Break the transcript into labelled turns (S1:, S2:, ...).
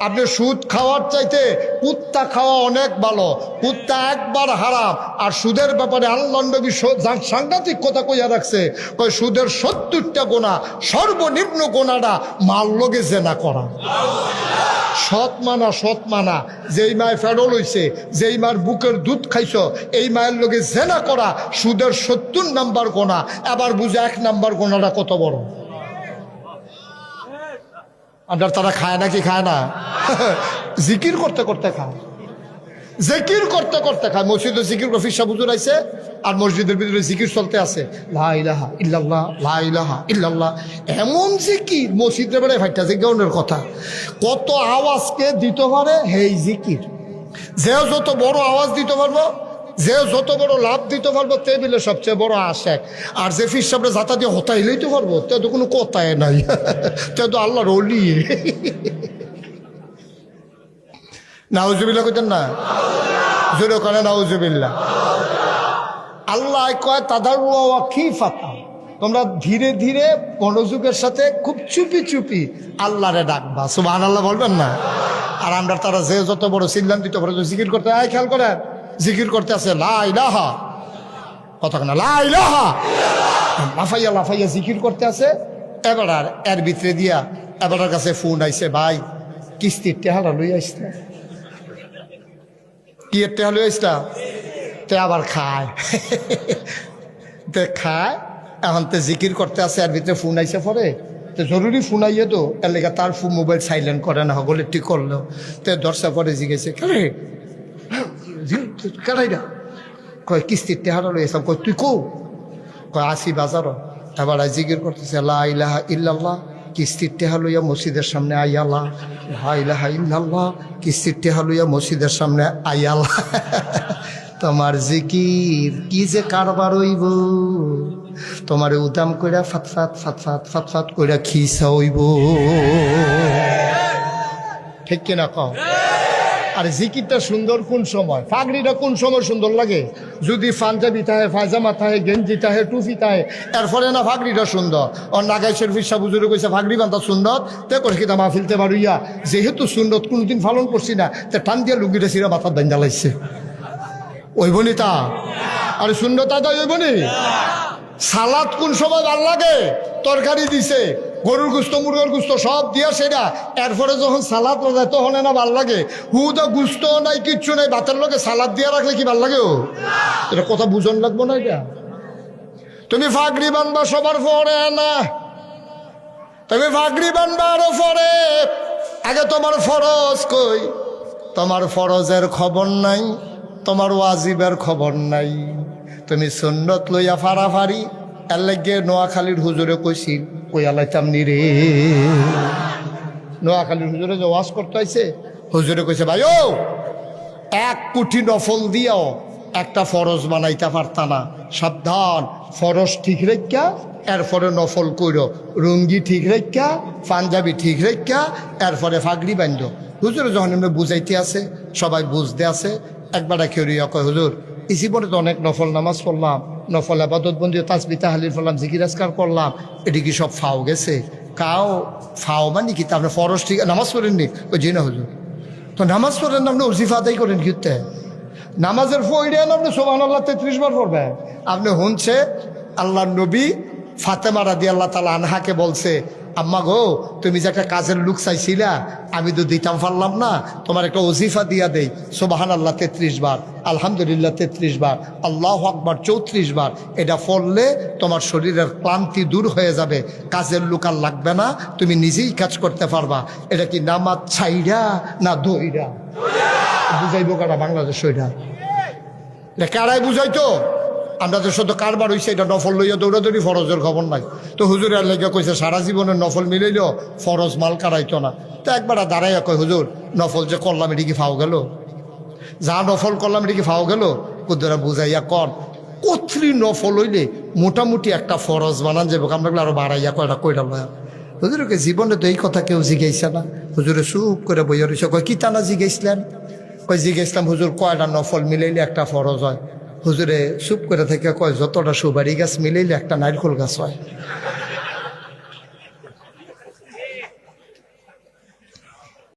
S1: আপনি সুদ খাওয়ার চাইতে কুত্তা খাওয়া অনেক ভালো। কুত্তা একবার হারাম। আর সুদের ব্যাপারে আল্লাহ নবী সাংঘাতিক কথা কইয়া রাখছে, কই সুদের 70টা গুনাহ, সর্বনিম্ন গুনাহটা মাল লগে জেনা করা। সৎ মানা যেই মায় ফেরল হইছে, যেই মার বুকের দুধ খাইছ, এই মায়ের লগে জেনা করা সুদের 70 নাম্বার গোনা। আবার বুঝে 1 নাম্বার গোনাটা কত বড়। আপনার তারা খায় নাকি খায় না? জিকির করতে করতে খায়, জিকির করতে করতে খায়। মসজিদে জিকির ফিরসা হুজুর আইছে আর মসজিদের ভিতরে জিকির চলতে আছে, লা ইলাহা ইল্লাল্লাহ, লা ইলাহা ইল্লাল্লাহ। এমন জিকির মসজিদের বেড়ে ফাইটা জিজ্ঞানের কথা। কত আওয়াজকে দিতে পারে হেই জিকির। যে যত বড় আওয়াজ দিতে পারবো, যে যত বড় লাভ দিতে পারবো, টেবিলে সবচেয়ে বড় আশেক। আর যে ফির সামনে যাতা দিয়ে হতাইলেই তো পারবো, তে তো কোনো কথাই নাই, তে তো আল্লাহর ওলি। নাউজুবিল্লাহ কইতেন না? জোরে করে নাউজুবিল্লাহ। আল্লাহ কয় তাদাররুয়া খিফাতা, তোমরা ধীরে ধীরে মনোযোগের সাথে খুব চুপি চুপি আল্লাহরে ডাকবা। সুবহানাল্লাহ বলবেন না? আর আমরা তারা যে যত বড় চিল্লান দিতে পারে, জিকির করতে আয়, খেয়াল করেন জিকির করতে আছে লা ইলাহা, কথা না লা ইলাহা, লাফাইয়া লাফাইয়া জিকির করতে আছে। এবার আর এর ভিতরে দিয়া এবার কাছে ফোন আইছে, ভাই কিস্তির টেহারা লই আইসটা, কি এর টেহা লই আইসটা, তে আবার খায়, তে খায়। এখন তো জিকির করতে আছে, এর ভিতরে ফোন আইসে পরে, তো জরুরি ফোন আইয়ে তো এর লেগে তার মোবাইল সাইলেন্ট করে না, হগলে ঠিক করলো। তো দর্শা পরে জিজ্ঞেসে কেরে কেরাইরা, কয় কিস্তির টেহারা লই আইসাম। কয় তুই কো? কয় আসি বাজার। এবার জিকির করতেছে লা ইলাহা ইল্লাল্লাহ, কিস্তির টেহা লইয়া মসজিদের সামনে আইয়ালা, লা ইলাহা ইল্লাল্লাহ, কিস্তির টেহা লইয়া মসজিদের সামনে আইয়ালা। তোমার জিকির কি যে কারবার হইব, তোমার উদাম কইরা ফাতফাত ফাতফাত ফাতফাত কইরা খিসা হইব। ঠিক কিনা কও? আর জিকিরটা সুন্দর কোন সময়, ফাগড়িটা কোন সময় সুন্দর লাগে? যদি পাঞ্জাবি থাকে, পায়জামা থাকে, গেঞ্জি থাকে, টুপি থাকে, এরপরে না ফাগড়িটা সুন্দর। আর নাগাই শরীফ সাহ বুজুর্গ কইছে ফাগড়ি বান্ধা সুন্দর, তে করে কিনা মাহফিলতে পারুইয়া যেহেতু সুন্দর কোনোদিন পালন করছি না, তে টান দিয়া লুঙ্গিটা ছিঁড়া মাথার দান জ্বালাইছে। ওইবনি তা আর শূন্যতা দেয় ওইবনি। সালাদ কোন সময় ভাল লাগে? তরকারি দিছে, গরুর গুস্ত, মুরগের গুস্ত সব দিয়া সেটা, এরপরে যখন সালাদ যায় তখন না ভাল লাগে। হুদা গুস্ত নাই, কিচ্ছু নাই, ভাতের লোকে সালাদ দিয়া রাখলে কি ভাল লাগে? ও এটা কথা বুঝন লাগবো না। এটা তুমি ফাগড়ি বানবা সবার পরে না, তুমি ফাগড়ি বানবা আরো পরে। আগে তোমার ফরজ কই? তোমার ফরজের খবর নাই, তোমার ওয়াজিবের খবর নাই। তুমি সুন্নত লইয়া ফাড়াফাড়ি, এর লাগে নোয়াখালীর হুজুরে কইছি কইয়া লাইতাম নি রে। নোয়াখালীর হুজুরে যে ওয়াজ করতে আইছে, হুজুরে কইছে ভাই ও 1 কোটি নফল দিয়াও একটা ফরজ বানাইতে পারতা না, সাবধান। ফরজ ঠিক রেখা এরপরে নফল কইরো, রুঙ্গি ঠিক রেখা, পাঞ্জাবি ঠিক রেখা, এরপরে ফাগড়ি বান্ধ। হুজুরে যখন এমনি বুঝাইতে আছে, সবাই বুঝতে আছে। একবার খেয়ে কয় হুজুর এই জীবনে তো অনেক নফল নামাজ পড়লাম, নফল আবাদত বন্দি তাসবিহ তাহলিল পড়লাম, জিকির আজকার করলাম, এটি কি সব ফাও গেছে? কাও ফাও মানে কি? তা আপনি ফরজ ঠিক নামাজ পড়েননি? ওই জি না হুজুর। তো নামাজ পড়েন না, আপনি ওজিফা আদায় করেন কিতে? নামাজের ফইডেন আপনি সুবহানাল্লাহ 33 বার পড়বেন। আপনি শুনছে আল্লাহর নবী ফাতেমা রাদিয়াল্লাহু তাআলা আনহাকে বলছে, আম্মা গো তুমি যে একটা কাজের লোক চাইছিলা, আমি তো দিতাম পারলাম না, তোমার একটা ওজিফা দিয়া দেই। সুবহানাল্লাহ 33 বার, আলহামদুলিল্লাহ 33 বার, আল্লাহু আকবার 34 বার। এটা পড়লে তোমার শরীরের ক্লান্তি দূর হয়ে যাবে, কাজের লোক আর লাগবে না, তুমি নিজেই কাজ করতে পারবা। এটা কি নামাজ ছাইরা না দইরা? বুঝাইবো কারা বাংলাদেশ? ওইটা এটা কারাই বুঝাইতো? আমরা তো শুধু কারবার হইছে, এটা নফল লইয়া দৌড়াদৌড়ি, ফরজের খবর নাই। তো হুজুরের লেগে কইছে সারা জীবনের নফল মিলাইলেও ফরজ মাল কারাইতো না। তো একবার দাঁড়াইয়া কয় হুজুর নফল যে করলাম এটি কি ফাও গেল? যা নফল করলাম এটি কি ফাও গেল? কুদ্দুরা বুঝাইয়া কর, কত্রি নফল হইলে মোটামুটি একটা ফরজ বানান যাবে, আমরা আরো বাড়াইয়া কয়টা কইটা লয়া। হুজুরকে জীবনে তো এই কথা কেউ জিগাইছে না। হুজুরে চুপ করে বইয়া রয়েছে। কয় কি টানা জিগাইছিলেন? কয় জিগাইছিলাম হুজুর কয়টা নফল মিলাইলে একটা ফরজ হয়? হুজুরে চুপ করে থেকে কয় যতটা সুপারি গাছ মিলাইলে একটা নারকেল গাছ হয়।